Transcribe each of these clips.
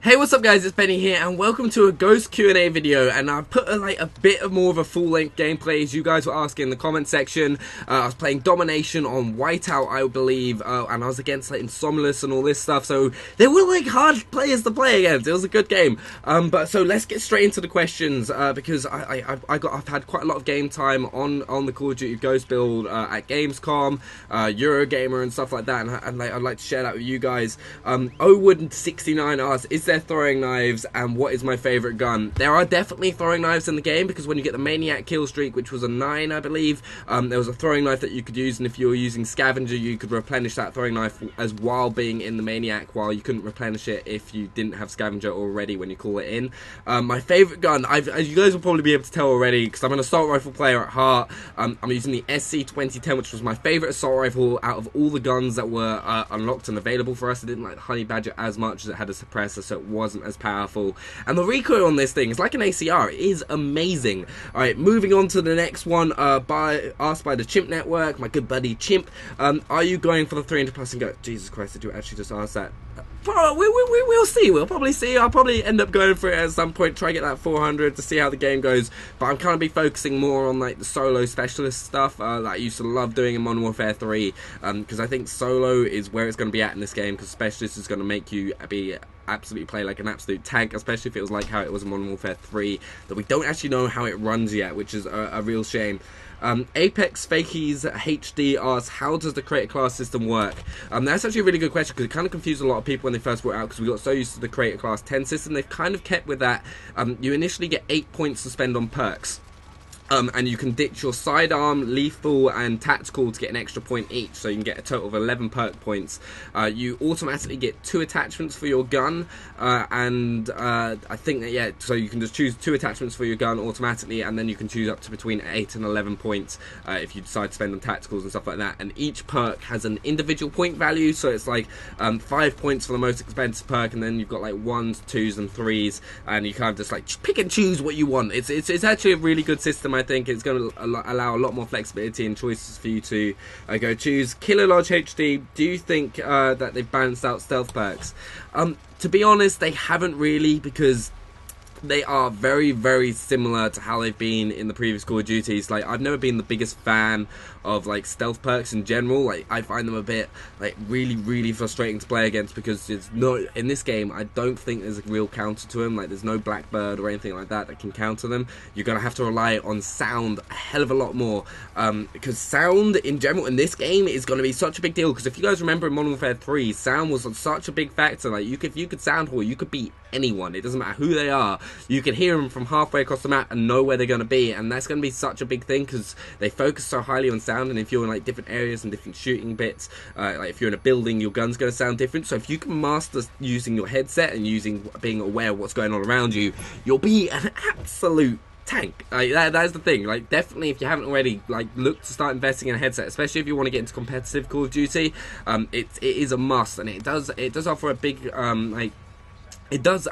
Hey, what's up guys, it's Benny here and welcome to a Ghost Q&A video, and I've put a bit of more of a full-length gameplay as you guys were asking in the comment section. I was playing Domination on Whiteout, I believe, and I was against Insomnus and all this stuff, so they were hard players to play against. It was a good game. But so let's get straight into the questions, because I've had quite a lot of game time on the Call of Duty Ghost build at Gamescom, Eurogamer and stuff like that, and I'd like to share that with you guys. Owood69 asks, is there throwing knives, and what is my favorite gun? There are definitely throwing knives in the game, because when you get the Maniac kill streak, which was a 9 I believe, there was a throwing knife that you could use, and if you were using Scavenger you could replenish that throwing knife as while being in the Maniac, while you couldn't replenish it if you didn't have Scavenger already when you call it in. My favorite gun, as you guys will probably be able to tell already, because I'm an assault rifle player at heart. I'm using the SC2010, which was my favorite assault rifle out of all the guns that were unlocked and available for us. I didn't like the Honey Badger as much as it had a suppressor, so it wasn't as powerful, and the recoil on this thing is like an ACR. It is amazing. Alright, moving on to the next one, asked by the Chimp Network, my good buddy Chimp. Are you going for the 300 plus and go? Jesus Christ, did you actually just ask that? We'll see. We'll probably see. I'll probably end up going for it at some point, try to get that 400 to see how the game goes, but I'm kind of be focusing more on the solo specialist stuff that I used to love doing in Modern Warfare 3, because I think solo is where it's going to be at in this game, because specialist is going to make you absolutely play like an absolute tank, especially if it was like how it was in Modern Warfare 3, that we don't actually know how it runs yet, which is a real shame. Apex Fakies HD asks, how does the creator class system work? That's actually a really good question, because it kind of confused a lot of people when they first brought it out, because we got so used to the creator class 10 system. They've kind of kept with that. You initially get 8 points to spend on perks. And you can ditch your sidearm, lethal, and tactical to get an extra point each, so you can get a total of 11 perk points. You automatically get 2 attachments for your gun, and I think that, yeah, so you can just choose 2 attachments for your gun automatically, and then you can choose up to between 8 and 11 points if you decide to spend on tacticals and stuff like that. And each perk has an individual point value, so it's 5 points for the most expensive perk, and then you've got 1s, 2s, and 3s, and you kind of just pick and choose what you want. It's actually a really good system. I think it's going to allow a lot more flexibility and choices for you to go choose. Killer Lodge HD, do you think that they've balanced out stealth perks? To be honest, they haven't really, because they are very, very similar to how they've been in the previous Call of Duties. I've never been the biggest fan of stealth perks in general. I find them a bit really, really frustrating to play against, because there's no, in this game, I don't think there's a real counter to them. There's no Blackbird or anything like that can counter them. You're gonna have to rely on sound a hell of a lot more, because sound in general in this game is gonna be such a big deal. Because if you guys remember in Modern Warfare 3, sound was such a big factor. If you could sound hole, you could beat anyone. It doesn't matter who they are. You can hear them from halfway across the map and know where they're going to be, and that's going to be such a big thing, because they focus so highly on sound. And if you're in different areas and different shooting bits, if you're in a building, your gun's going to sound different. So if you can master using your headset and being aware of what's going on around you, you'll be an absolute tank. That's the thing. Definitely, if you haven't already, look to start investing in a headset, especially if you want to get into competitive Call of Duty. It is a must, and it does offer a big it does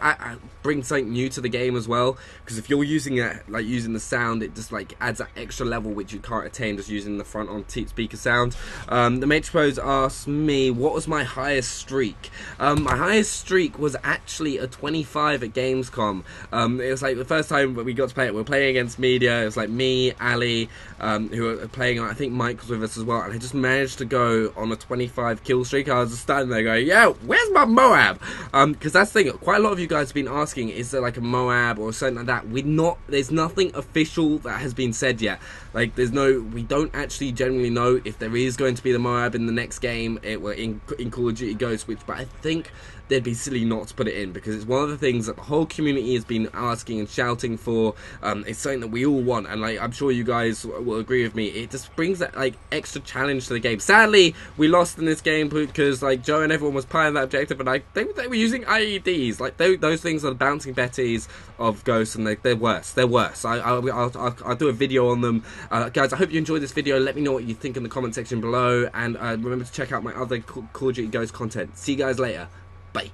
bring something new to the game as well, because if you're using it, using the sound, it just adds that extra level which you can't attain just using the front on speaker sound. The Matrix Pros asked me, what was my highest streak? My highest streak was actually a 25 at Gamescom. It was the first time we got to play it. We were playing against media. It was me, Ali, who were playing. I think Mike was with us as well, and I just managed to go on a 25 kill streak. I was just standing there going, "Yo, where's my Moab?" Because that's the thing. Quite a lot of you guys have been asking, is there a Moab or something like that? There's nothing official that has been said yet. We don't actually generally know if there is going to be the Moab in the next game. In Call of Duty Ghosts, but I think they'd be silly not to put it in, because it's one of the things that the whole community has been asking and shouting for. It's something that we all want, and I'm sure you guys will agree with me. It just brings that extra challenge to the game. Sadly, we lost in this game because Joe and everyone was playing that objective, and they were using IEDs. Those things are the bouncing betties of Ghosts, and they're worse. They're worse. I'll do a video on them. Guys, I hope you enjoyed this video. Let me know what you think in the comment section below, and remember to check out my other Call of Duty Ghosts content. See you guys later. Bye.